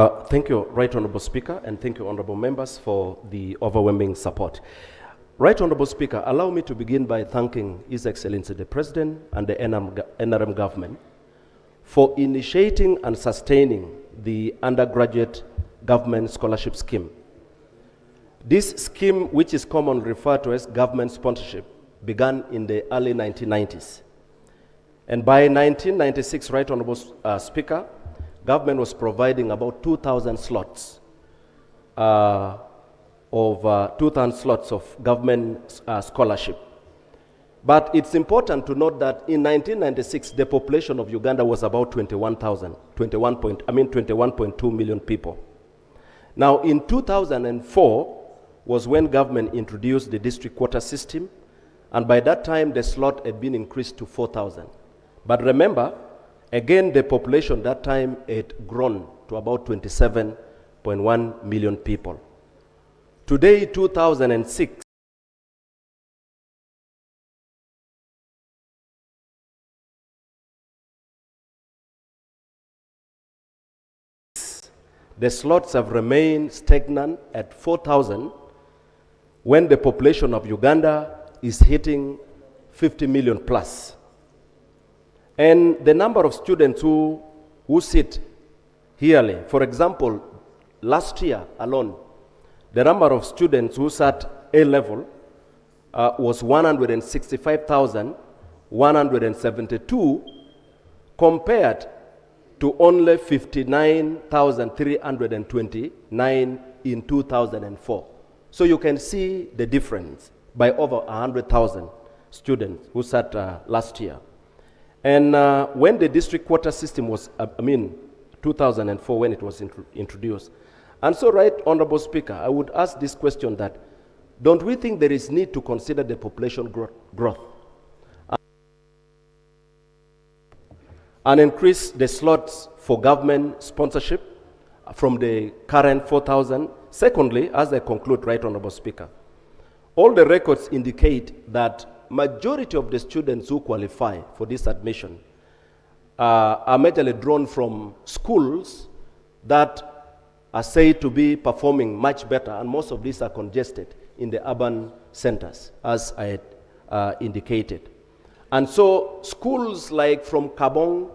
Thank you, Right Honorable Speaker, and thank you, Honorable Members, for the overwhelming support. Right Honorable Speaker, allow me to begin by thanking His Excellency the President and the NRM government for initiating and sustaining the undergraduate government scholarship scheme. This scheme, which is commonly referred to as government sponsorship, began in the early 1990s. And by 1996, Right Honorable Speaker, government was providing about 2,000 slots of 2,000 slots of government scholarship. But it's important to note that in 1996, the population of Uganda was about 21.2 million people. Now, in 2004 was when government introduced the district quota system, and by that time, the slot had been increased to 4,000. But remember, again, the population that time had grown to about 27.1 million people. Today, 2006, the slots have remained stagnant at 4,000 when the population of Uganda is hitting 50 million plus. And the number of students who sit yearly, for example, last year alone, the number of students who sat A-level was 165,172 compared to only 59,329 in 2004. So you can see the difference by over 100,000 students who sat last year. And when the district quota system was, 2004 when it was introduced. And so, Right Honorable Speaker, I would ask this question that, don't we think there is need to consider the population growth and increase the slots for government sponsorship from the current 4,000? Secondly, as I conclude, Right Honorable Speaker, all the records indicate that majority of the students who qualify for this admission are majorly drawn from schools that are said to be performing much better, and most of these are congested in the urban centers, as I had indicated. And so schools like from Kabong,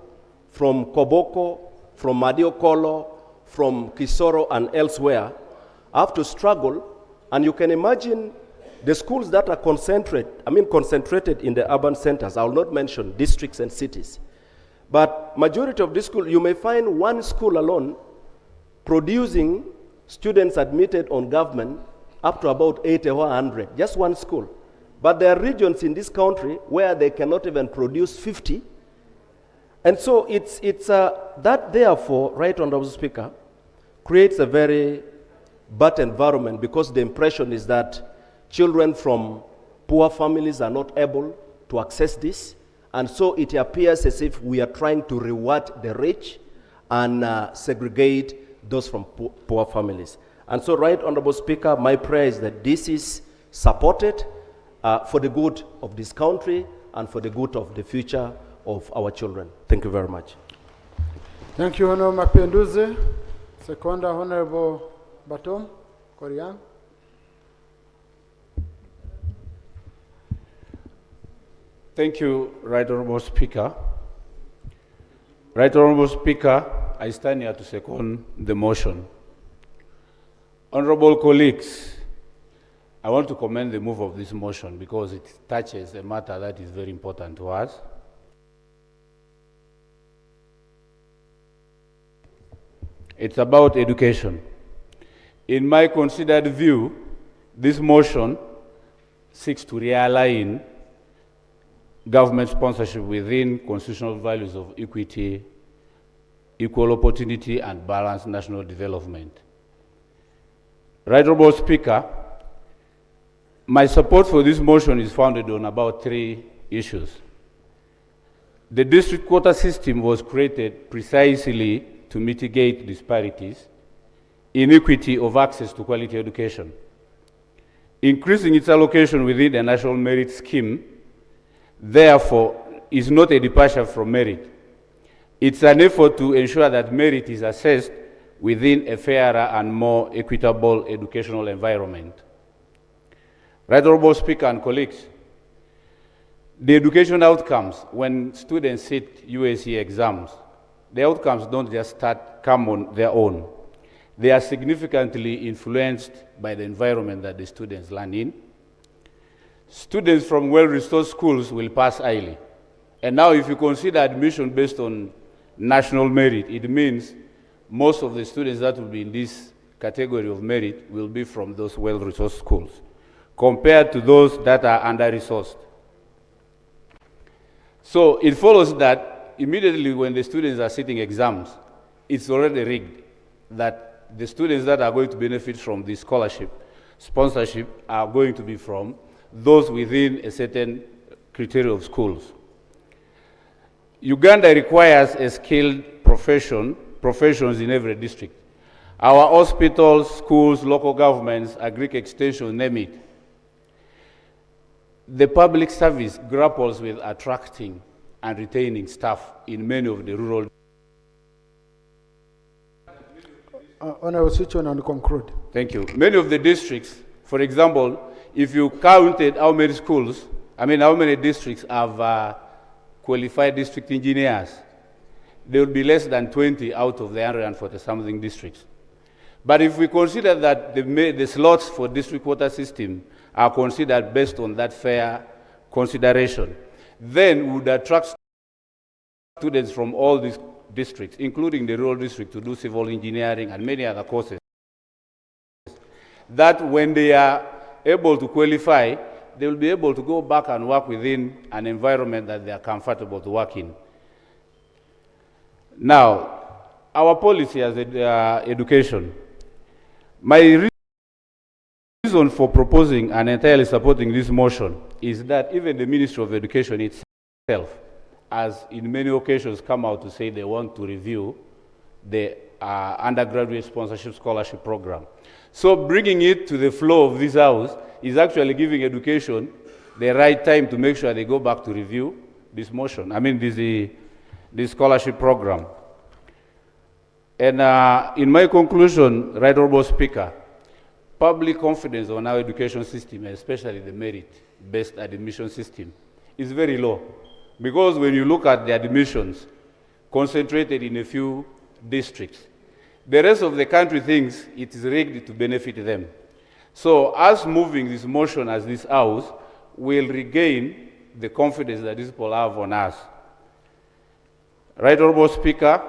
from Koboko, from Madiokolo, from Kisoro and elsewhere have to struggle, and you can imagine the schools that are concentrated in the urban centers. I will not mention districts and cities, but majority of this school, you may find one school alone producing students admitted on government up to about 80 or 100, just one school. But there are regions in this country where they cannot even produce 50. And so that therefore, Right Honorable Speaker, creates a very bad environment, because the impression is that children from poor families are not able to access this. And so it appears as if we are trying to reward the rich and segregate those from poor families. And so, Right Honorable Speaker, my prayer is that this is supported for the good of this country and for the good of the future of our children. Thank you very much. Thank you, Honorable Mapenduzi. Second, Honorable Batom Korian. Thank you, Right Honorable Speaker. Right Honorable Speaker, I stand here to second the motion. Honorable colleagues, I want to commend the move of this motion because it touches a matter that is very important to us. It's about education. In my considered view, this motion seeks to realign government sponsorship within constitutional values of equity, equal opportunity, and balanced national development. Right Honorable Speaker, my support for this motion is founded on about 3 issues. The district quota system was created precisely to mitigate disparities, inequity of access to quality education. Increasing its allocation within the national merit scheme, therefore, is not a departure from merit. It's an effort to ensure that merit is assessed within a fairer and more equitable educational environment. Right Honorable Speaker and colleagues, the education outcomes when students sit UAC exams, the outcomes don't just come on their own. They are significantly influenced by the environment that the students learn in. Students from well-resourced schools will pass highly. And now if you consider admission based on national merit, it means most of the students that will be in this category of merit will be from those well-resourced schools, compared to those that are under-resourced. So it follows that immediately when the students are sitting exams, it's already rigged that the students that are going to benefit from the scholarship, sponsorship, are going to be from those within a certain criteria of schools. Uganda requires a skilled professions in every district. Our hospitals, schools, local governments, agric extension, name it. The public service grapples with attracting and retaining staff in many of the rural. Honorable switch on and conclude. Thank you. Many of the districts, for example, if you counted how many schools, how many districts have qualified district engineers, there will be less than 20 out of the 140-something districts. But if we consider that the slots for district water system are considered based on that fair consideration, then we would attract students from all these districts, including the rural district, to do civil engineering and many other courses, that when they are able to qualify, they will be able to go back and work within an environment that they are comfortable to work in. Now, our policy as education, my reason for proposing and entirely supporting this motion is that even the Ministry of Education itself has in many occasions come out to say they want to review the undergraduate sponsorship scholarship program. So bringing it to the floor of this House is actually giving education the right time to make sure they go back to review this motion, this scholarship program. And in my conclusion, Right Honorable Speaker, public confidence on our education system, especially the merit-based admission system, is very low. Because when you look at the admissions concentrated in a few districts, the rest of the country thinks it is rigged to benefit them. So us moving this motion as this House will regain the confidence that these people have on us. Right Honorable Speaker,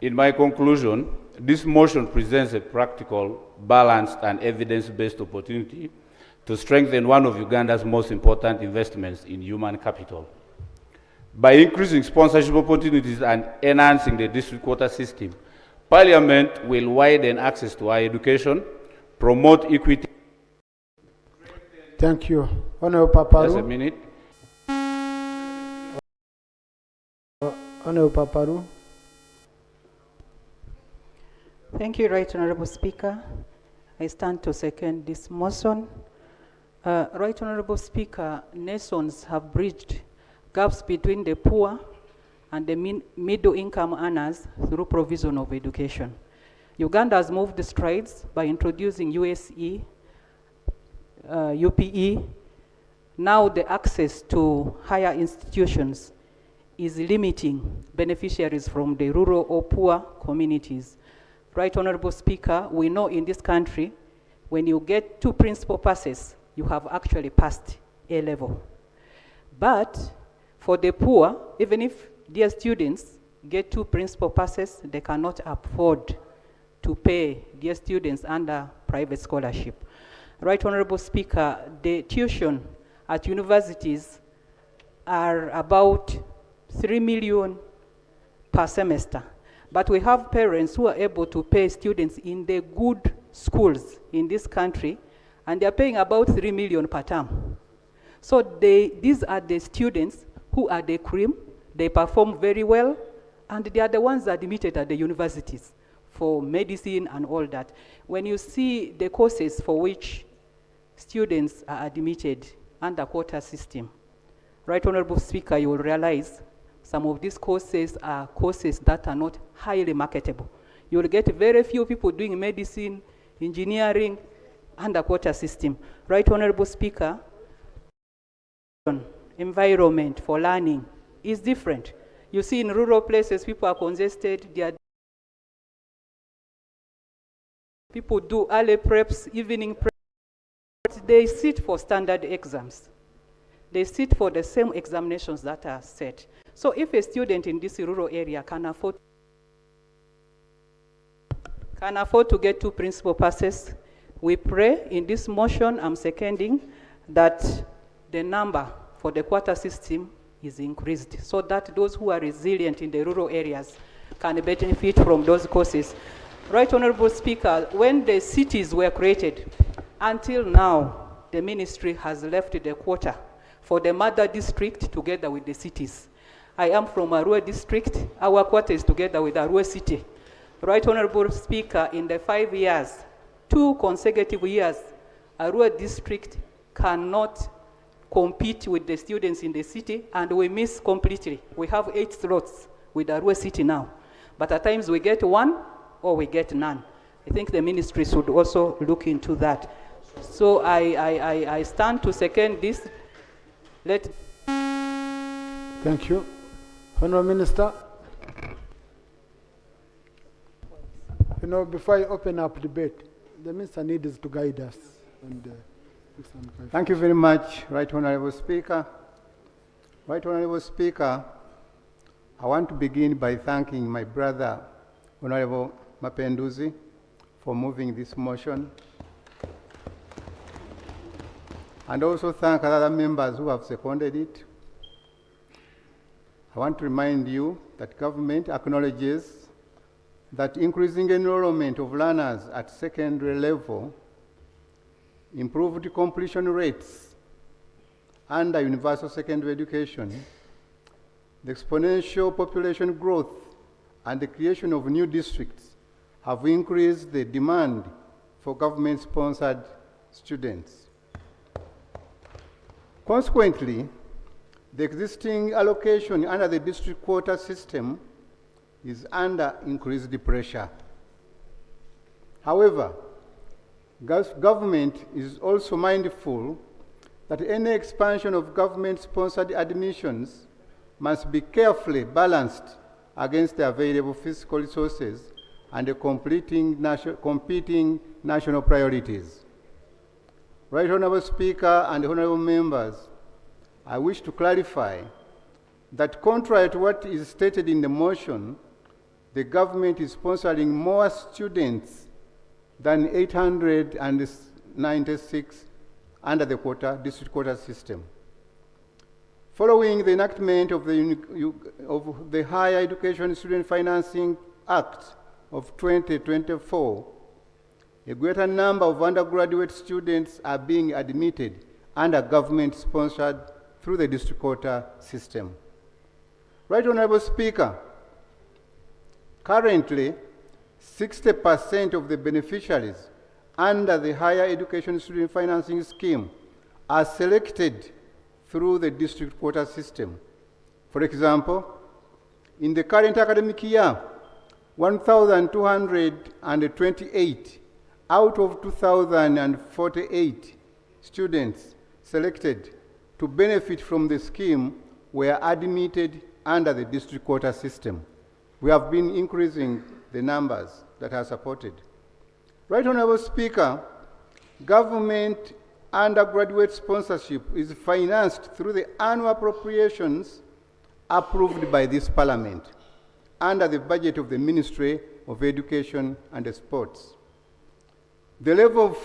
in my conclusion, this motion presents a practical, balanced, and evidence-based opportunity to strengthen one of Uganda's most important investments in human capital. By increasing sponsorship opportunities and enhancing the district water system, Parliament will widen access to higher education, promote equity. Thank you. Honorable Paparu. Just a minute. Honorable Paparu. Thank you, Right Honorable Speaker. I stand to second this motion. Right Honorable Speaker, nations have bridged gaps between the poor and the middle-income earners through provision of education. Uganda has moved strides by introducing USE, UPE. Now the access to higher institutions is limiting beneficiaries from the rural or poor communities. Right Honorable Speaker, we know in this country, when you get 2 principal passes, you have actually passed A level. But for the poor, even if their students get 2 principal passes, they cannot afford to pay their students under private scholarship. Right Honorable Speaker, the tuition at universities are about 3 million per semester. But we have parents who are able to pay students in the good schools in this country, and they are paying about 3 million per term. So these are the students who are the cream. They perform very well, and they are the ones admitted at the universities for medicine and all that. When you see the courses for which students are admitted under quota system, Right Honorable Speaker, you will realize some of these courses are courses that are not highly marketable. You will get very few people doing medicine, engineering, underwater system. Right Honorable Speaker, environment for learning is different. You see in rural places, people are congested, people do early preps, evening preps, they sit for standard exams. They sit for the same examinations that are set. So if a student in this rural area can afford to get 2 principal passes, we pray in this motion, I'm seconding, that the number for the quota system is increased so that those who are resilient in the rural areas can benefit from those courses. Right Honorable Speaker, when the cities were created, until now, the ministry has left the quota for the mother district together with the cities. I am from Arua district. Our quota is together with Arua city. Right Honorable Speaker, in the 5 years, 2 consecutive years, Arua district cannot compete with the students in the city, and we miss completely. We have 8 slots with Arua city now. But at times we get 1 or we get none. I think the ministry should also look into that. So I stand to second this. Thank you. Honorable Minister. You know, before I open up debate, the Minister needs to guide us. Thank you very much, Right Honorable Speaker. Right Honorable Speaker, I want to begin by thanking my brother, Honorable Mapenduzi, for moving this motion, and also thank other members who have seconded it. I want to remind you that government acknowledges that increasing enrollment of learners at secondary level, improved completion rates under universal secondary education, the exponential population growth and the creation of new districts have increased the demand for government-sponsored students. Consequently, the existing allocation under the district quota system is under increased pressure. However, government is also mindful that any expansion of government-sponsored admissions must be carefully balanced against the available fiscal resources and the competing national priorities. Right Honorable Speaker and honorable members, I wish to clarify that contrary to what is stated in the motion, the government is sponsoring more students than 896 under the district quota system. Following the enactment of the Higher Education Student Financing Act of 2024, a greater number of undergraduate students are being admitted under government-sponsored through the district quota system. Right Honorable Speaker, currently, 60% of the beneficiaries under the Higher Education Student Financing Scheme are selected through the district quota system. For example, in the current academic year, 1,228 out of 2,048 students selected to benefit from the scheme were admitted under the district quota system. We have been increasing the numbers that are supported. Right Honorable Speaker, government undergraduate sponsorship is financed through the annual appropriations approved by this Parliament under the budget of the Ministry of Education and Sports. The level of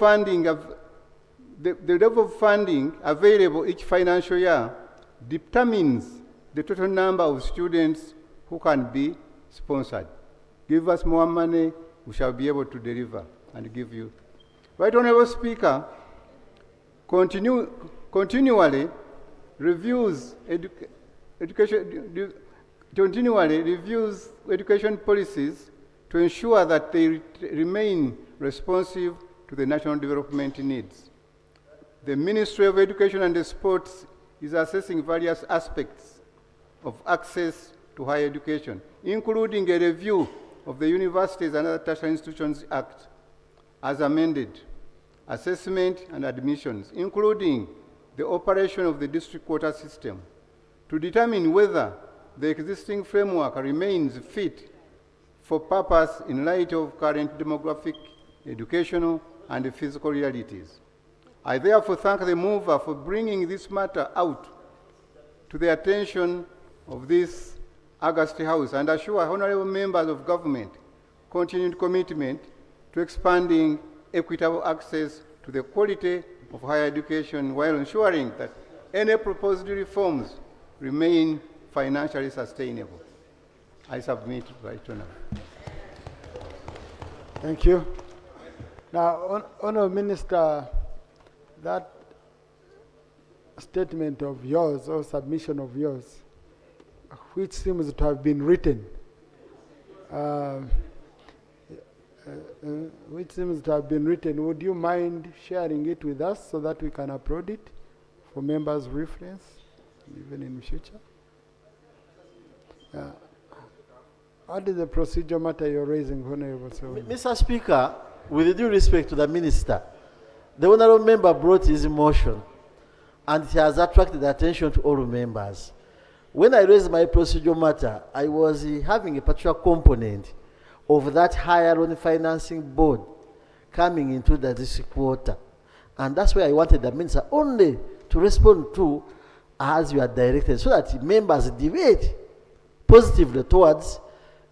funding available each financial year determines the total number of students who can be sponsored. Give us more money, we shall be able to deliver and give you. Right Honorable Speaker, continually reviews education policies to ensure that they remain responsive to the national development needs. The Ministry of Education and Sports is assessing various aspects of access to higher education, including a review of the Universities and Other Tertiary Institutions Act, as amended, assessment and admissions, including the operation of the district quota system, to determine whether the existing framework remains fit for purpose in light of current demographic, educational, and physical realities. I therefore thank the mover for bringing this matter out to the attention of this august House and assure honorable members of government continued commitment to expanding equitable access to the quality of higher education while ensuring that any proposed reforms remain financially sustainable. I submit right now. Thank you. Now, Honourable Minister, that statement of yours or submission of yours, which seems to have been written, would you mind sharing it with us so that we can upload it for members' reference, even in future? What is the procedure matter you're raising, Honorable Sir? Mr. Speaker, with due respect to the Minister, the Honorable Member brought his motion and it has attracted attention to all members. When I raised my procedure matter, I was having a particular component of that higher loan financing board coming into the district quota. And that's why I wanted the Minister only to respond to as you are directed, so that members debate positively towards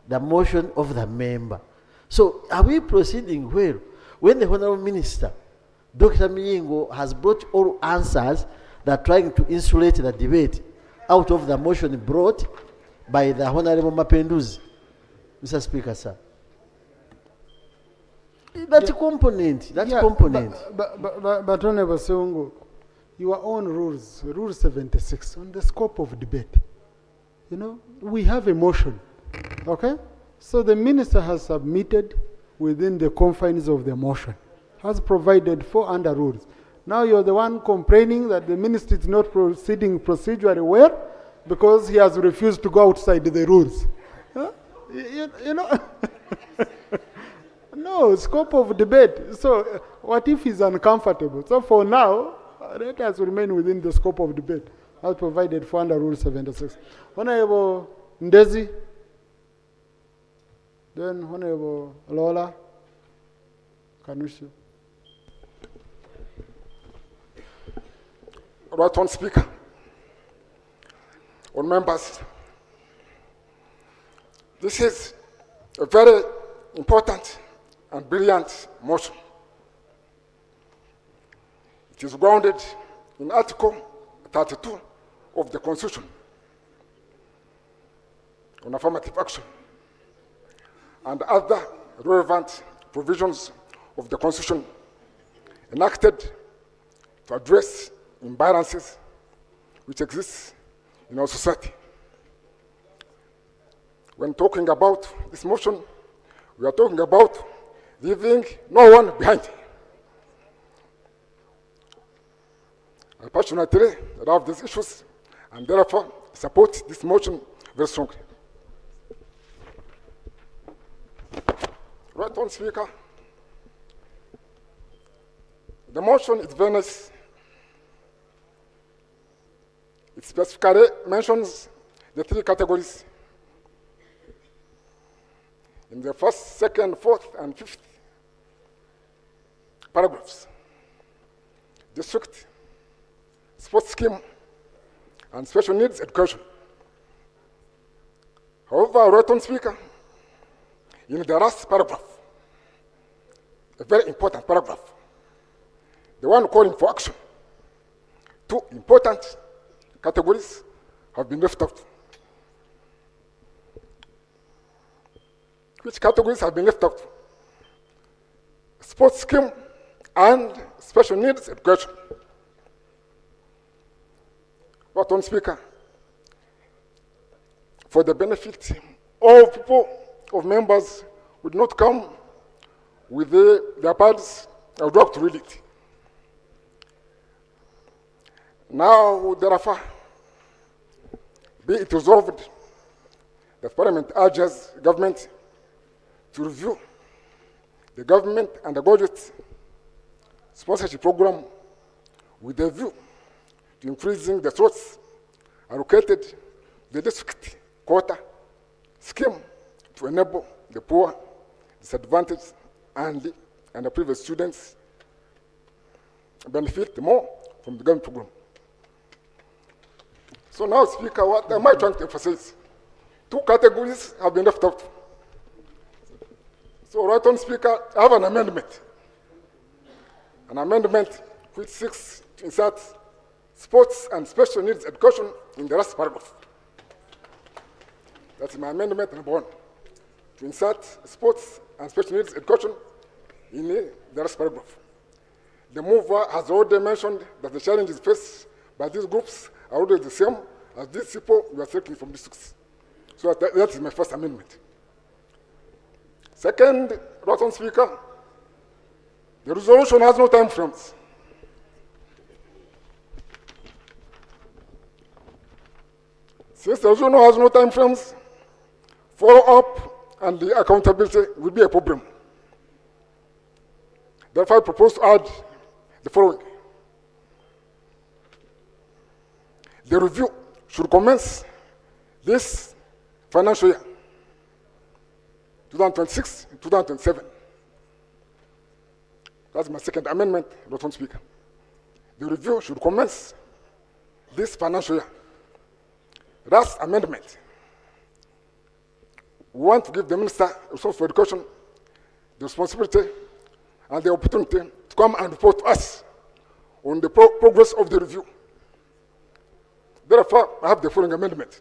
the motion of the member. So are we proceeding well when the Honorable Minister, Dr. Miyingo, has brought all answers that are trying to insulate the debate out of the motion brought by the Honorable Mapenduzi? Mr. Speaker, sir. That component, But Honorable Seungu, your own rules, Rule 76, on the scope of debate, we have a motion, okay? So the minister has submitted within the confines of the motion, has provided for under rules. Now you're the one complaining that the minister is not proceeding procedurally well because he has refused to go outside the rules. Huh? You know, no, scope of debate. So what if he's uncomfortable? So for now, let us remain within the scope of debate as provided for under Rule 76. Honorable Ndezi, then Honorable Lola Kanushu. Right on, Speaker. On members, this is a very important and brilliant motion. It is grounded in Article 32 of the Constitution on affirmative action and other relevant provisions of the Constitution enacted to address imbalances which exist in our society. When talking about this motion, we are talking about leaving no one behind. I passionately love these issues and therefore support this motion very strongly. Right on, Speaker. The motion is very nice. It specifically mentions the three categories in the first, second, fourth, and fifth paragraphs: district, sports scheme, and special needs education. However, right on, Speaker, in the last paragraph, a very important paragraph, the one calling for action, two important categories have been left out. Which categories have been left out? Sports scheme and special needs education. But on, Speaker, for the benefit of people, of members would not come with their parties, I would like to read it. Now, therefore, be it resolved that Parliament urges government to review the government undergraduate sponsorship program with a view to increasing the slots allocated to the district quota scheme to enable the poor, disadvantaged, and underprivileged students benefit more from the government program. So now, Speaker, what am I trying to emphasize? Two categories have been left out. So, right on, Speaker, I have an amendment. An amendment which seeks to insert sports and special needs education in the last paragraph. That's my amendment number 1. To insert sports and special needs education in the last paragraph. The mover has already mentioned that the challenges faced by these groups are already the same as these people we are selecting from districts. So that is my first amendment. Second, Rotten Speaker, the resolution has no time frames. Since the resolution has no time frames, follow-up and the accountability will be a problem. Therefore, I propose to add the following. The review should commence this financial year, 2026-2027. That's my second amendment, Dr. Speaker. The review should commence this financial year. Last amendment. We want to give the Minister responsible for education the responsibility and the opportunity to come and report to us on the progress of the review. Therefore, I have the following amendment.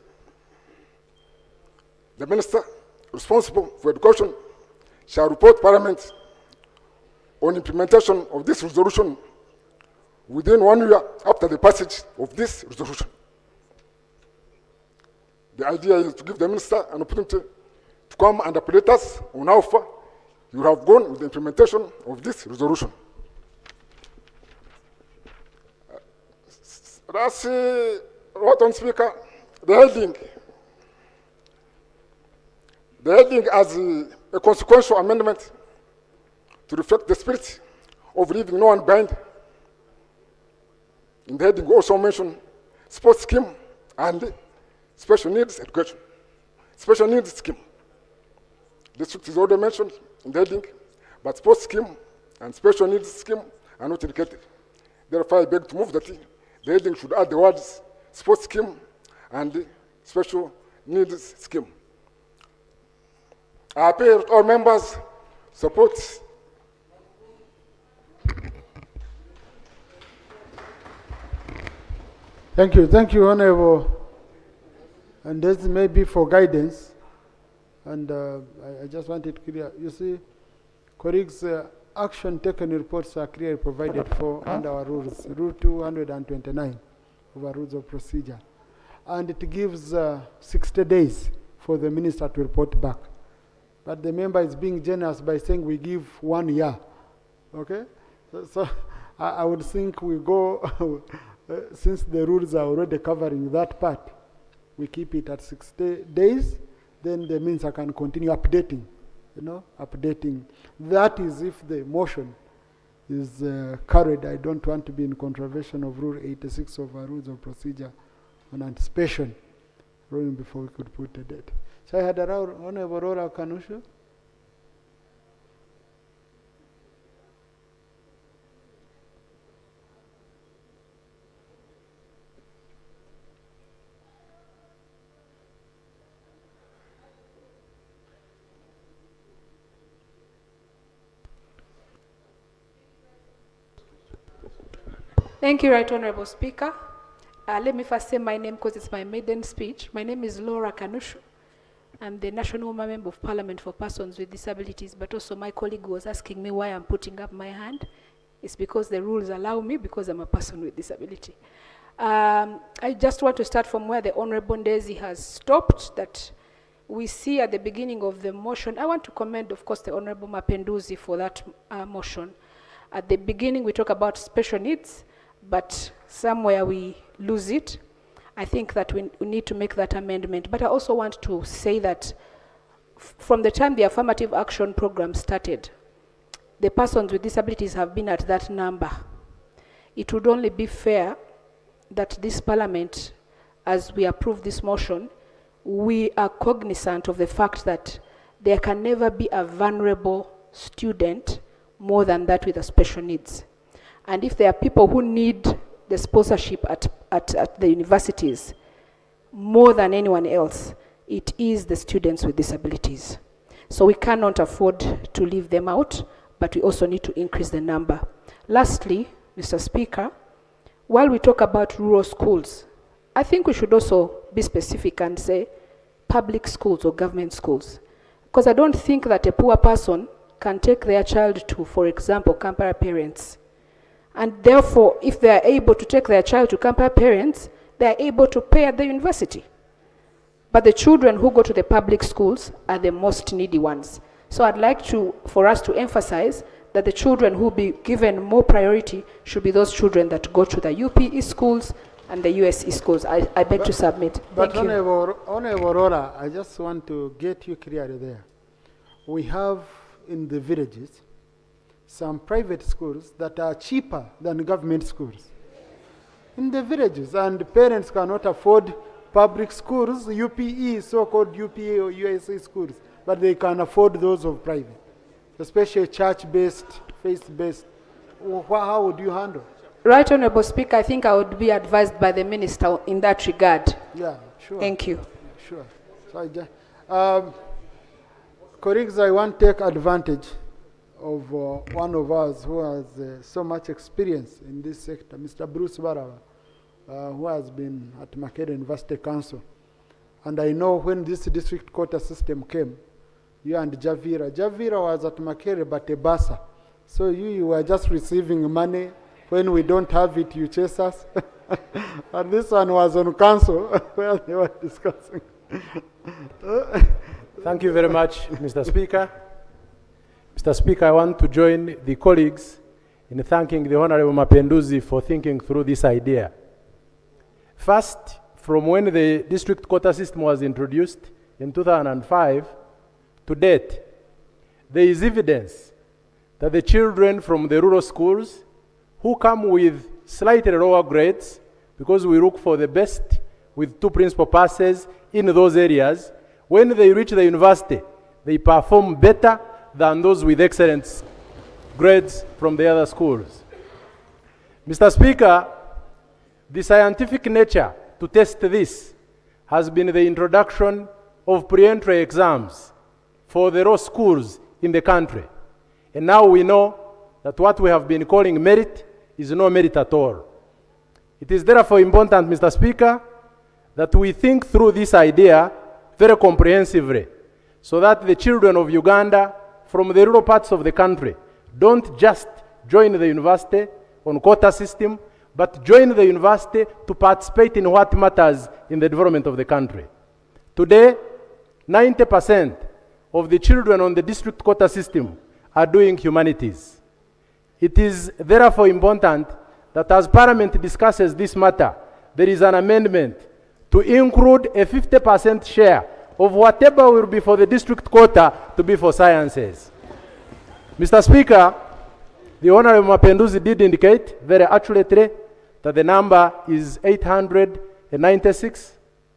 The Minister responsible for education shall report Parliament on implementation of this resolution within 1 year after the passage of this resolution. The idea is to give the Minister an opportunity to come and update us on how far you have gone with the implementation of this resolution. That's what on Speaker, the heading. The heading as a consequential amendment to reflect the spirit of leaving no one behind. In the heading, we also mention sports scheme and special needs education. Special needs scheme. District is already mentioned in the heading, but sports scheme and special needs scheme are not indicated. Therefore, I beg to move that the heading should add the words sports scheme and special needs scheme. I appeal to all members support. Thank you, Honorable. And this may be for guidance. And I just want it clear. You see, colleagues, action taken reports are clearly provided for under our rules, Rule 229 of our rules of procedure. And it gives 60 days for the minister to report back. But the member is being generous by saying we give 1 year. Okay? So I would think we go, since the rules are already covering that part, we keep it at 60 days, then the minister can continue updating, updating. That is if the motion is carried. I don't want to be in contravention of Rule 86 of our rules of procedure on anticipation, even before we could put a date. So I had Honorable Rora Kanusha. Thank you, Right Honorable Speaker. Let me first say my name because it's my maiden speech. My name is Laura Kanushu. I'm the National Member of Parliament for Persons with Disabilities, but also my colleague was asking me why I'm putting up my hand. It's because the rules allow me, because I'm a person with disability. I just want to start from where the Honorable Ndezi has stopped, that we see at the beginning of the motion. I want to commend, of course, the Honorable Mapenduzi for that motion. At the beginning, we talk about special needs, but somewhere we lose it. I think that we need to make that amendment. But I also want to say that from the time the affirmative action program started, the persons with disabilities have been at that number. It would only be fair that this parliament, as we approve this motion, we are cognizant of the fact that there can never be a vulnerable student more than that with a special needs. And if there are people who need the sponsorship at the universities more than anyone else, it is the students with disabilities. So we cannot afford to leave them out, but we also need to increase the number. Lastly, Mr. Speaker, while we talk about rural schools, I think we should also be specific and say public schools or government schools. Because I don't think that a poor person can take their child to, for example, Kampala parents. And therefore, if they are able to take their child to Kampala parents, they are able to pay at the university. But the children who go to the public schools are the most needy ones. So I'd like for us to emphasize that the children who be given more priority should be those children that go to the UPE schools and the USE schools. I beg to submit. But Thank you. Honorable Aurora, I just want to get you clearly there. We have in the villages some private schools that are cheaper than government schools. In the villages, and parents cannot afford public schools, UPE, so-called UPA or USA schools, but they can afford those of private, especially church-based, faith-based. How would you handle? Right Honorable Speaker, I think I would be advised by the Minister in that regard. Yeah, sure. Thank you. Sure. So colleagues, I want to take advantage of one of us who has so much experience in this sector, Mr. Bruce Barawa, who has been at Makerere University Council. And I know when this district quota system came, you and Javira was at Makerere but a basa. So you were just receiving money. When we don't have it, you chase us. And this one was on council where they were discussing. Thank you very much, Mr. Speaker. Mr. Speaker, I want to join the colleagues in thanking the Honorable Mapenduzi for thinking through this idea. First, from when the district quota system was introduced in 2005 to date, there is evidence that the children from the rural schools who come with slightly lower grades, because we look for the best with 2 principal passes in those areas, when they reach the university, they perform better than those with excellent grades from the other schools. Mr. Speaker, the scientific nature to test this has been the introduction of pre-entry exams for the raw schools in the country. And now we know that what we have been calling merit is no merit at all. It is therefore important, Mr. Speaker, that we think through this idea very comprehensively, so that the children of Uganda from the rural parts of the country don't just join the university on quota system, but join the university to participate in what matters in the development of the country. Today, 90% of the children on the district quota system are doing humanities. It is therefore important that as Parliament discusses this matter, there is an amendment to include a 50% share of whatever will be for the district quota to be for sciences. Mr. Speaker, the Honorable Mapenduzi did indicate very accurately that the number is 896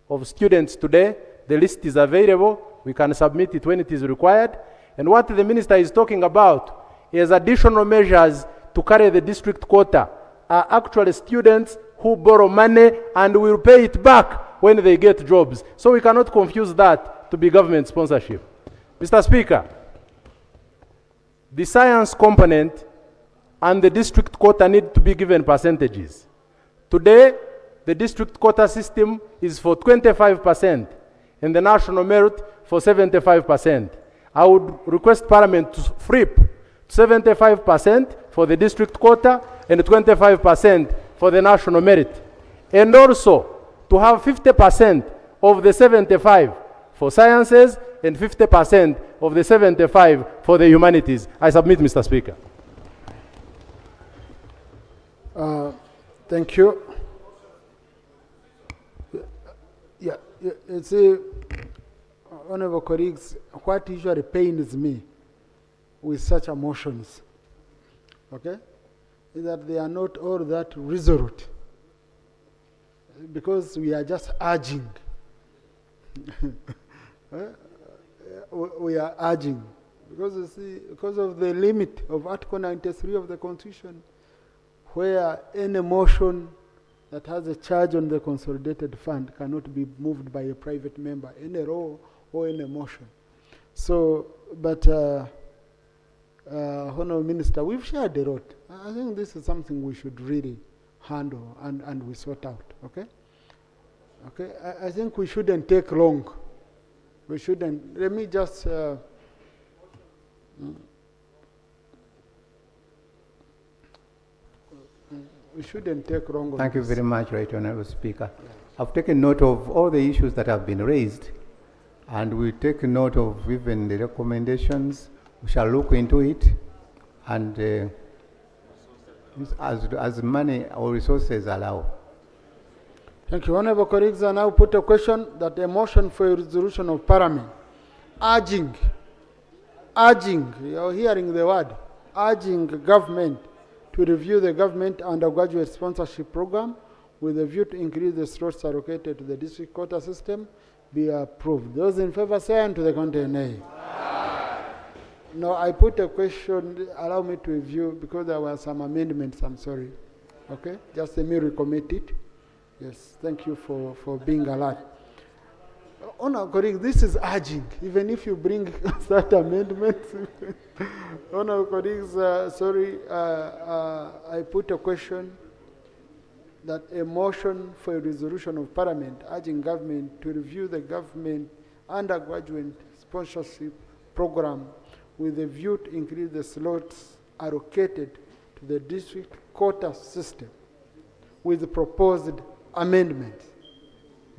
of students today. The list is available. We can submit it when it is required. And what the Minister is talking about is additional measures to carry the district quota are actually students who borrow money and will pay it back when they get jobs. So we cannot confuse that to be government sponsorship. Mr. Speaker, the science component and the district quota need to be given percentages. Today, the district quota system is for 25% and the national merit for 75%. I would request Parliament to flip 75% for the district quota and 25% for the national merit. And also to have 50% of the 75 for sciences and 50% of the 75 for the humanities. I submit, Mr. Speaker. Thank you. Yeah, you see, honorable colleagues, what usually pains me with such motions, okay, is that they are not all that resolute, because we are just urging. We are urging, because you see, because of the limit of Article 93 of the Constitution, where any motion that has a charge on the consolidated fund cannot be moved by a private member, any law or any motion. So, but Honourable Minister, we've shared a lot. I think this is something we should really handle and we sort out, okay? Okay, I think we shouldn't take long. We shouldn't, let me just, we shouldn't take long. Thank you very much, Right Honourable Speaker. I've taken note of all the issues that have been raised, and we take note of even the recommendations. We shall look into it, and as money or resources allow. Thank you. Honourable colleagues, I now put a question that a motion for a resolution of Parliament urging, you're hearing the word, urging government to review the government undergraduate sponsorship program with a view to increase the slots allocated to the district quota system be approved. Those in favour say aye, and to the contrary nay. No, I put a question, allow me to review, because there were some amendments, I'm sorry. Okay, just let me recommit it. Yes, thank you for being alert. Honourable colleagues, this is urging, even if you bring that amendment. Honourable colleagues, I put a question that a motion for a resolution of Parliament urging government to review the government undergraduate sponsorship program with a view to increase the slots allocated to the district quota system with the proposed amendment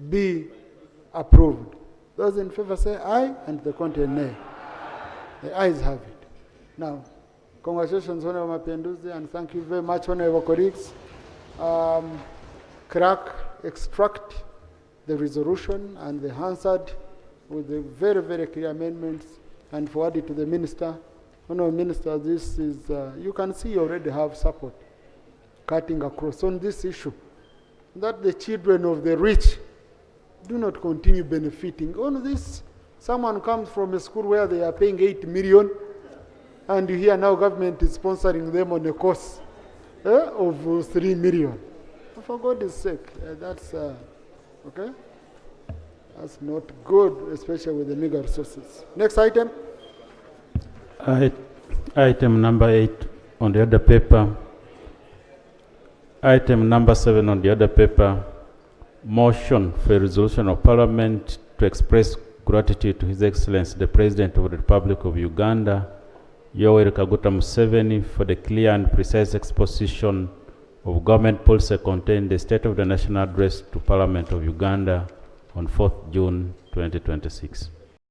be approved. Those in favor say aye, and the contrary nay. The ayes have it. Now, congratulations, Honourable Mapenduzi, and thank you very much, honourable colleagues. Clerk, extract the resolution and the Hansard with the very, very clear amendments and forward it to the Minister. Honourable Minister, this is, you can see you already have support cutting across on this issue, that the children of the rich do not continue benefiting. On this, someone comes from a school where they are paying 8 million, and you hear now government is sponsoring them on a course of 3 million. For God's sake, that's, okay? That's not good, especially with the meager resources. Next item. Item number 8 on the other paper. Item number 7 on the other paper. Motion for a resolution of Parliament to express gratitude to His Excellency the President of the Republic of Uganda, Yoweri Kaguta Museveni, for the clear and precise exposition of government policy contained in the State of the National Address to Parliament of Uganda on 4th June 2026.